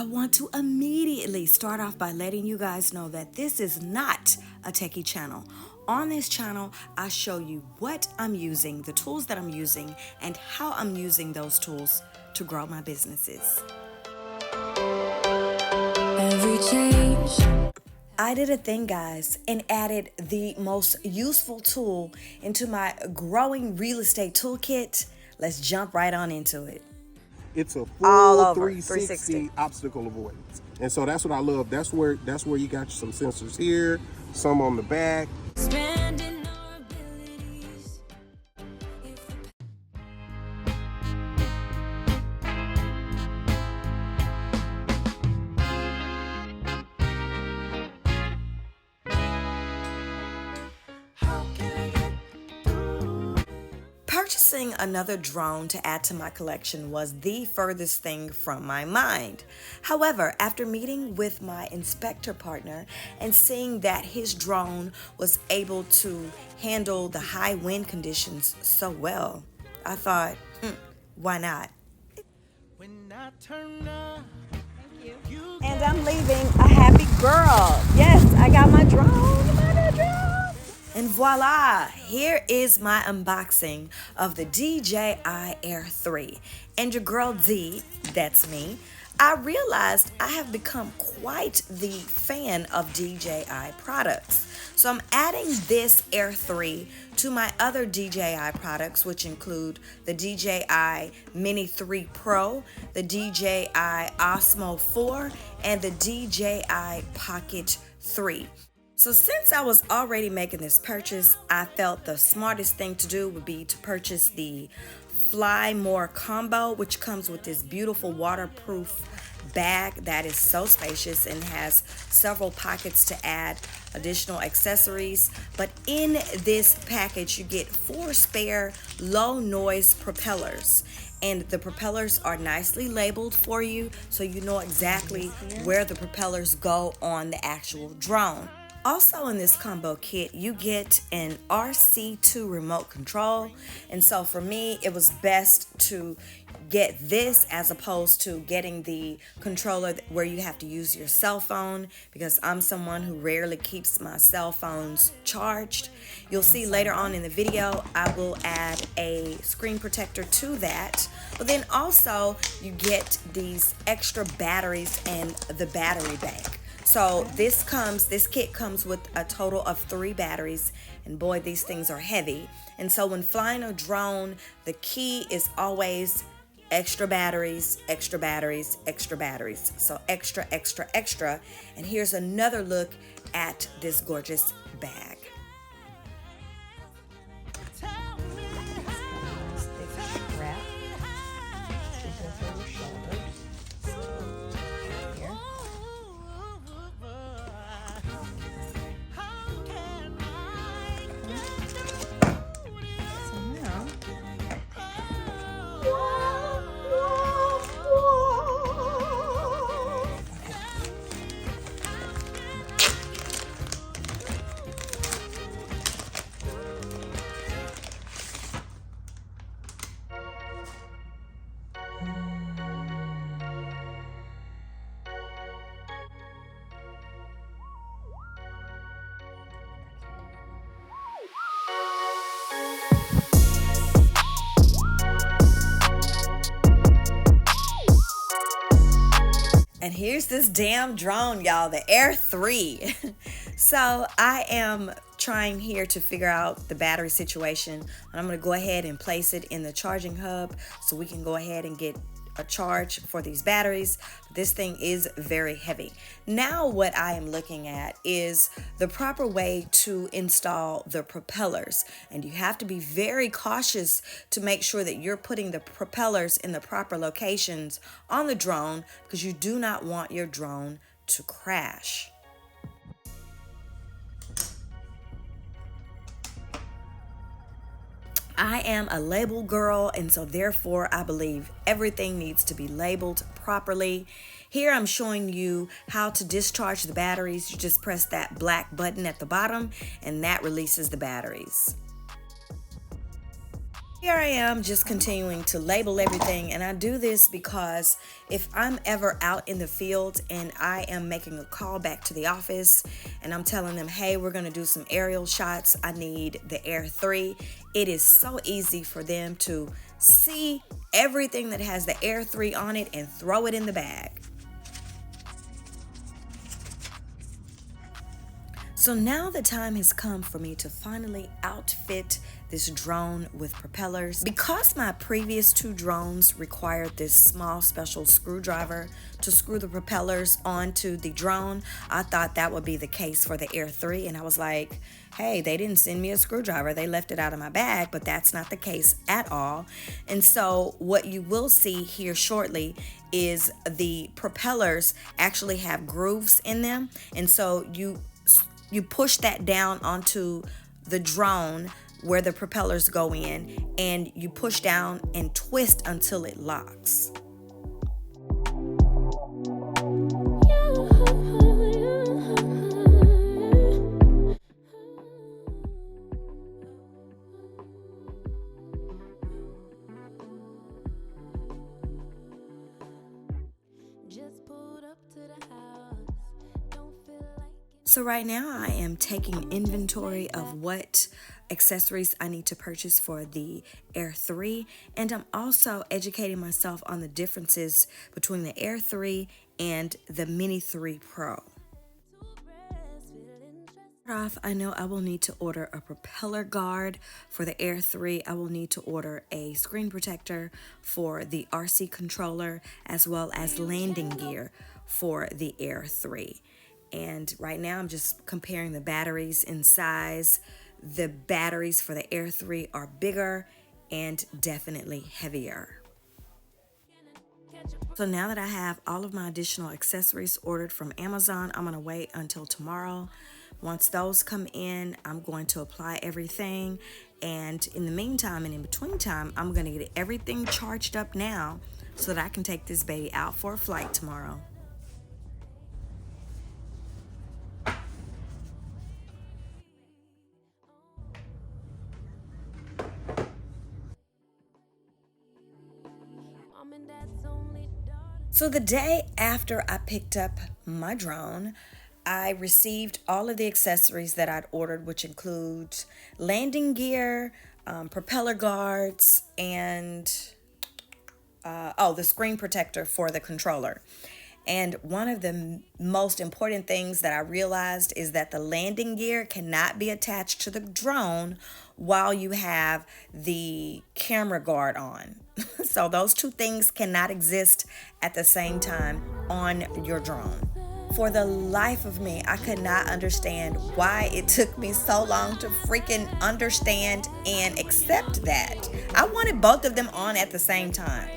I want to immediately start off by letting you guys know that this is not a techie channel. On this channel, I show you what I'm using, the tools that I'm using, and how I'm using those tools to grow my businesses. Every change. I did a thing, guys, and added the most useful tool into my growing real estate toolkit. Let's jump right on into it. It's a All full over, 360 obstacle avoidance, and so that's what I love. That's where you got some sensors here, some on the back. Purchasing another drone to add to my collection was the furthest thing from my mind. However, after meeting with my inspector partner and seeing that his drone was able to handle the high wind conditions so well, I thought, why not? And I'm leaving a happy girl. Yes, I got my drone. And voila, here is my unboxing of the DJI Air 3. And your girl D, that's me, I realized I have become quite the fan of DJI products. So I'm adding this Air 3 to my other DJI products, which include the DJI Mini 3 Pro, the DJI Osmo 4, and the DJI Pocket 3. So since I was already making this purchase, I felt the smartest thing to do would be to purchase the Fly More combo, which comes with this beautiful waterproof bag that is so spacious and has several pockets to add additional accessories. But in this package, you get 4 spare low noise propellers. And the propellers are nicely labeled for you, so you know exactly where the propellers go on the actual drone. Also in this combo kit, you get an RC2 remote control. And so for me, it was best to get this as opposed to getting the controller where you have to use your cell phone, because I'm someone who rarely keeps my cell phones charged. You'll see later on in the video, I will add a screen protector to that. But then also you get these extra batteries and the battery bank. So this kit comes with a total of 3 batteries, and boy, these things are heavy. And so when flying a drone, the key is always extra batteries, extra batteries, extra batteries. So extra, extra, extra. And here's another look at this gorgeous bag. And here's this damn drone, y'all, the Air 3. So I am trying here to figure out the battery situation. And I'm going to go ahead and place it in the charging hub so we can go ahead and get a charge for these batteries. This thing is very heavy. Now what I am looking at is the proper way to install the propellers, and you have to be very cautious to make sure that you're putting the propellers in the proper locations on the drone, because you do not want your drone to crash. I am a label girl, and so therefore I believe everything needs to be labeled properly. Here I'm showing you how to discharge the batteries. You just press that black button at the bottom and that releases the batteries. Here I am just continuing to label everything, and I do this because if I'm ever out in the field and I am making a call back to the office and I'm telling them, hey, we're going to do some aerial shots, I need the Air 3, it is so easy for them to see everything that has the Air 3 on it and throw it in the bag. So now the time has come for me to finally outfit this drone with propellers. Because my previous two drones required this small special screwdriver to screw the propellers onto the drone, I thought that would be the case for the Air 3, and I was like, hey, they didn't send me a screwdriver, they left it out of my bag, but that's not the case at all. And so what you will see here shortly is the propellers actually have grooves in them, and so you push that down onto the drone where the propellers go in, and you push down and twist until it locks. So right now I am taking inventory of what accessories I need to purchase for the Air 3, and I'm also educating myself on the differences between the Air 3 and the Mini 3 Pro. Off, I know I will need to order a propeller guard for the Air 3. I will need to order a screen protector for the RC controller, as well as landing gear for the Air 3. And right now I'm just comparing the batteries in size. The batteries for the Air 3 are bigger and definitely heavier. So now that I have all of my additional accessories ordered from Amazon, I'm going to wait until tomorrow. Once those come in, I'm going to apply everything. And in the meantime and in between time, I'm going to get everything charged up now so that I can take this baby out for a flight tomorrow. So the day after I picked up my drone, I received all of the accessories that I'd ordered, which includes landing gear, propeller guards, and the screen protector for the controller. And one of the most important things that I realized is that the landing gear cannot be attached to the drone while you have the camera guard on. So those two things cannot exist at the same time on your drone. For the life of me, I could not understand why it took me so long to freaking understand and accept that. I wanted both of them on at the same time.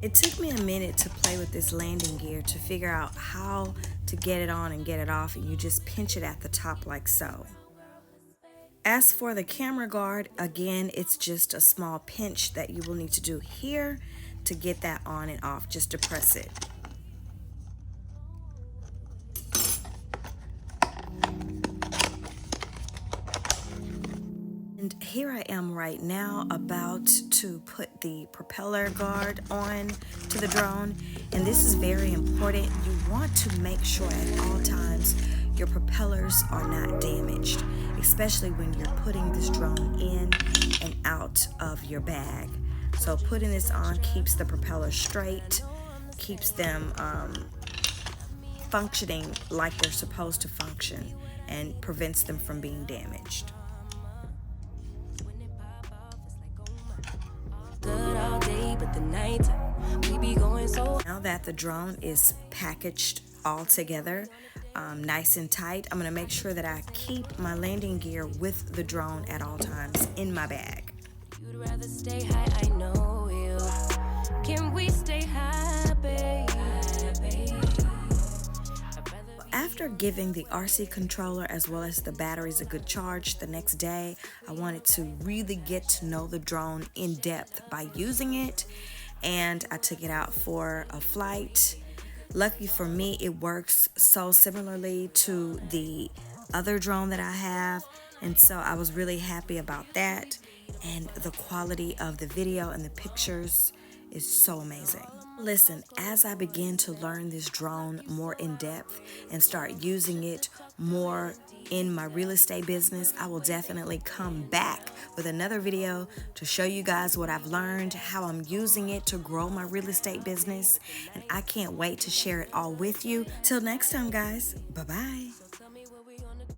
It took me a minute to play with this landing gear to figure out how to get it on and get it off, and you just pinch it at the top like so. As for the camera guard, again, it's just a small pinch that you will need to do here to get that on and off, just to press it. And here I am right now about to put the propeller guard on to the drone. And this is very important. You want to make sure at all times your propellers are not damaged, especially when you're putting this drone in and out of your bag. So putting this on keeps the propeller straight, keeps them functioning like they're supposed to function, and prevents them from being damaged. Now that the drone is packaged all together, nice and tight, I'm going to make sure that I keep my landing gear with the drone at all times in my bag. You'd rather stay high, I know you. Can we stay high, baby? After giving the RC controller as well as the batteries a good charge the next day, I wanted to really get to know the drone in depth by using it, and I took it out for a flight. Lucky for me, it works so similarly to the other drone that I have, and so I was really happy about that. And the quality of the video and the pictures is so amazing. Listen, as I begin to learn this drone more in depth and start using it more in my real estate business, I will definitely come back with another video to show you guys what I've learned, how I'm using it to grow my real estate business, and I can't wait to share it all with you. Till next time, guys, bye-bye.